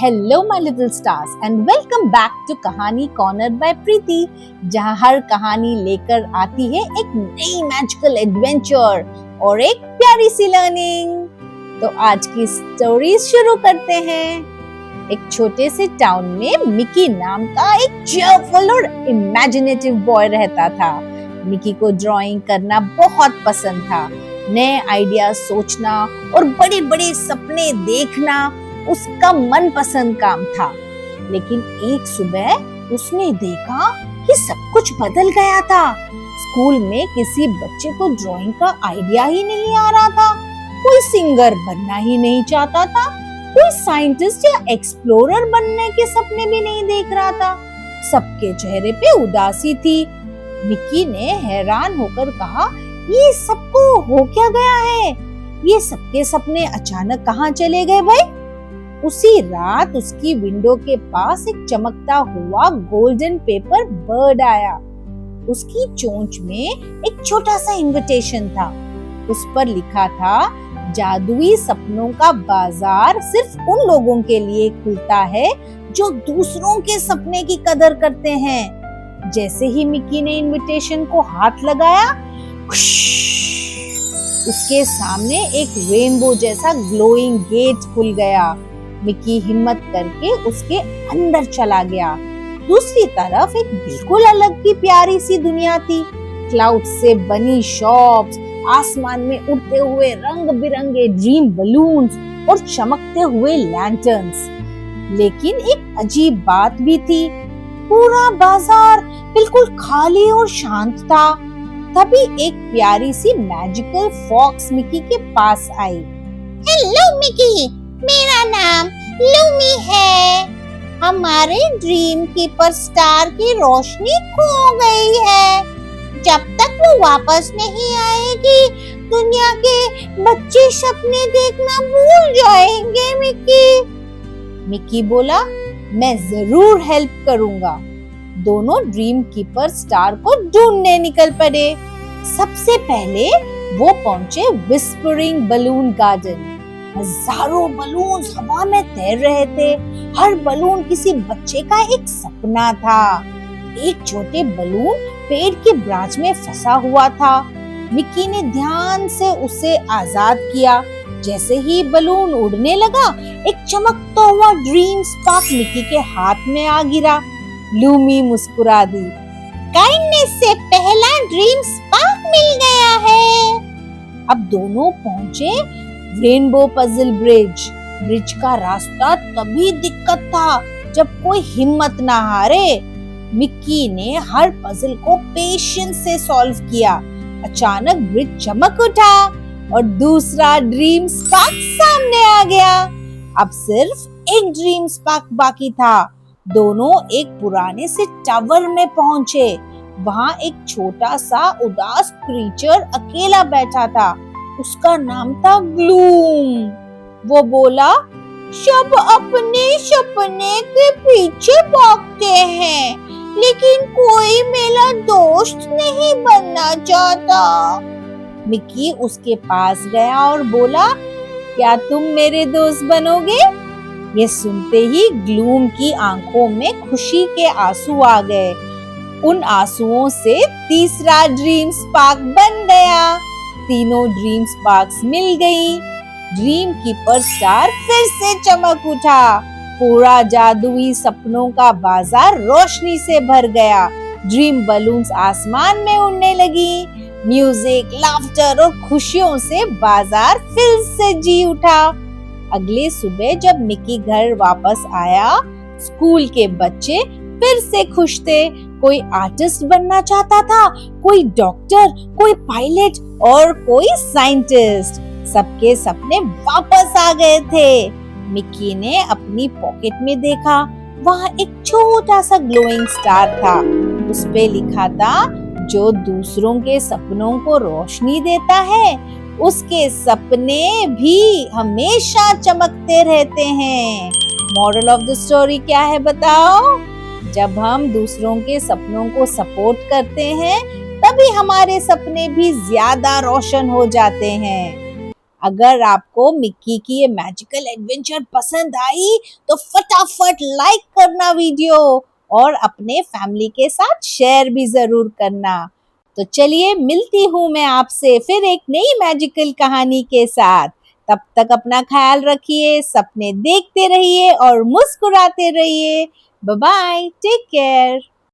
Hello my little stars and welcome back to Kahani corner by Preeti, जहां हर कहानी लेकर आती है एक नई मैजिकल एडवेंचर और एक प्यारी सी लर्निंग। तो आज की स्टोरी शुरू करते हैं। एक छोटे से टाउन में मिकी नाम का एक चीयरफुल और इमेजिनेटिव बॉय रहता था। मिकी को ड्राइंग करना बहुत पसंद था। नए आइडिया सोचना और बड़े बड़े सपने देखना उसका मनपसंद काम था। लेकिन एक सुबह उसने देखा कि सब कुछ बदल गया था। स्कूल में किसी बच्चे को ड्राइंग का आइडिया ही नहीं आ रहा था। कोई सिंगर बनना ही नहीं चाहता था। कोई साइंटिस्ट या एक्सप्लोरर बनने के सपने भी नहीं देख रहा था। सबके चेहरे पे उदासी थी। मिकी ने हैरान होकर कहा, ये सबको हो क्या गया है? ये सबके सपने अचानक कहाँ चले गए भाई? उसी रात उसकी विंडो के पास एक चमकता हुआ गोल्डन पेपर बर्ड आया। उसकी चोंच में एक छोटा सा इनविटेशन था। उस पर लिखा था, जादुई सपनों का बाजार सिर्फ उन लोगों के लिए खुलता है जो दूसरों के सपने की कदर करते हैं। जैसे ही मिकी ने इनविटेशन को हाथ लगाया, उसके सामने एक रेनबो जैसा ग्लोइंग गेट खुल गया। मिकी हिम्मत करके उसके अंदर चला गया। दूसरी तरफ एक बिल्कुल अलग की प्यारी सी दुनिया थी। क्लाउड से बनी शॉप्स, आसमान में उड़ते हुए रंग बिरंगे ड्रीम बलून्स और चमकते हुए लैंटर्न्स। लेकिन एक अजीब बात भी थी, पूरा बाजार बिल्कुल खाली और शांत था। तभी एक प्यारी सी मैजिकल फॉक्स मिकी के पास आई। हेलो मिकी, मेरा नाम लूमी है। हमारे ड्रीम कीपर स्टार की रोशनी खो गई है। जब तक वो वापस नहीं आएगी, दुनिया के बच्चे सपने देखना भूल जाएंगे। मिकी बोला, मैं जरूर हेल्प करूंगा। दोनों ड्रीम कीपर स्टार को ढूंढने निकल पड़े। सबसे पहले वो पहुंचे विस्परिंग बलून गार्डन। हजारों बलून हवा में तैर रहे थे। हर बलून किसी बच्चे का एक सपना था। एक छोटे बलून पेड़ की ब्रांच में फंसा हुआ था। मिकी ने ध्यान से उसे आजाद किया। जैसे ही बलून उड़ने लगा, एक चमकता हुआ ड्रीम स्पार्क मिकी के हाथ में आ गिरा। लूमी मुस्कुरा दी। काइंडनेस से पहला ड्रीम स्पार्क मिल गया है। अब दोनों पहुंचे रेनबो पजल ब्रिज का रास्ता तभी दिक्कत था जब कोई हिम्मत ना हारे। मिक्की ने हर पजल को पेशेंस से सॉल्व किया। अचानक ब्रिज चमक उठा और दूसरा ड्रीम स्पार्क सामने आ गया। अब सिर्फ एक ड्रीम स्पार्क बाकी था। दोनों एक पुराने से टावर में पहुंचे। वहां एक छोटा सा उदास क्रीचर अकेला बैठा था। उसका नाम था ग्लूम। वो बोला, सब अपने सपने के पीछे भागते हैं, लेकिन कोई मेरा दोस्त नहीं बनना चाहता। मिकी उसके पास गया और बोला, क्या तुम मेरे दोस्त बनोगे? ये सुनते ही ग्लूम की आंखों में खुशी के आंसू आ गए। उन आंसुओं से तीसरा ड्रीम स्पार्क बन गया। तीनों ड्रीम स्पार्क्स मिल गई। ड्रीम कीपर स्टार फिर से चमक उठा। पूरा जादुई सपनों का बाजार रोशनी से भर गया। ड्रीम बलून्स आसमान में उड़ने लगी। म्यूजिक, लाफ्टर और खुशियों से बाजार फिर से जी उठा। अगले सुबह जब मिकी घर वापस आया, स्कूल के बच्चे फिर से खुश थे। कोई आर्टिस्ट बनना चाहता था, कोई डॉक्टर, कोई पायलट और कोई साइंटिस्ट। सबके सपने वापस आ गए थे। मिकी ने अपनी पॉकेट में देखा, वहाँ एक छोटा सा ग्लोइंग स्टार था। उस पे लिखा था, जो दूसरों के सपनों को रोशनी देता है, उसके सपने भी हमेशा चमकते रहते हैं। मॉरल ऑफ द स्टोरी क्या है बताओ? जब हम दूसरों के सपनों को सपोर्ट करते हैं, तभी हमारे सपने भी ज्यादा रोशन हो जाते हैं। अगर आपको मिक्की की ये मैजिकल एडवेंचर पसंद आई तो फटाफट लाइक करना वीडियो और अपने फैमिली के साथ शेयर भी जरूर करना। तो चलिए मिलती हूँ मैं आपसे फिर एक नई मैजिकल कहानी के साथ। तब तक अपना ख्याल रखिए, सपने देखते रहिए और मुस्कुराते रहिए। Bye bye, take care.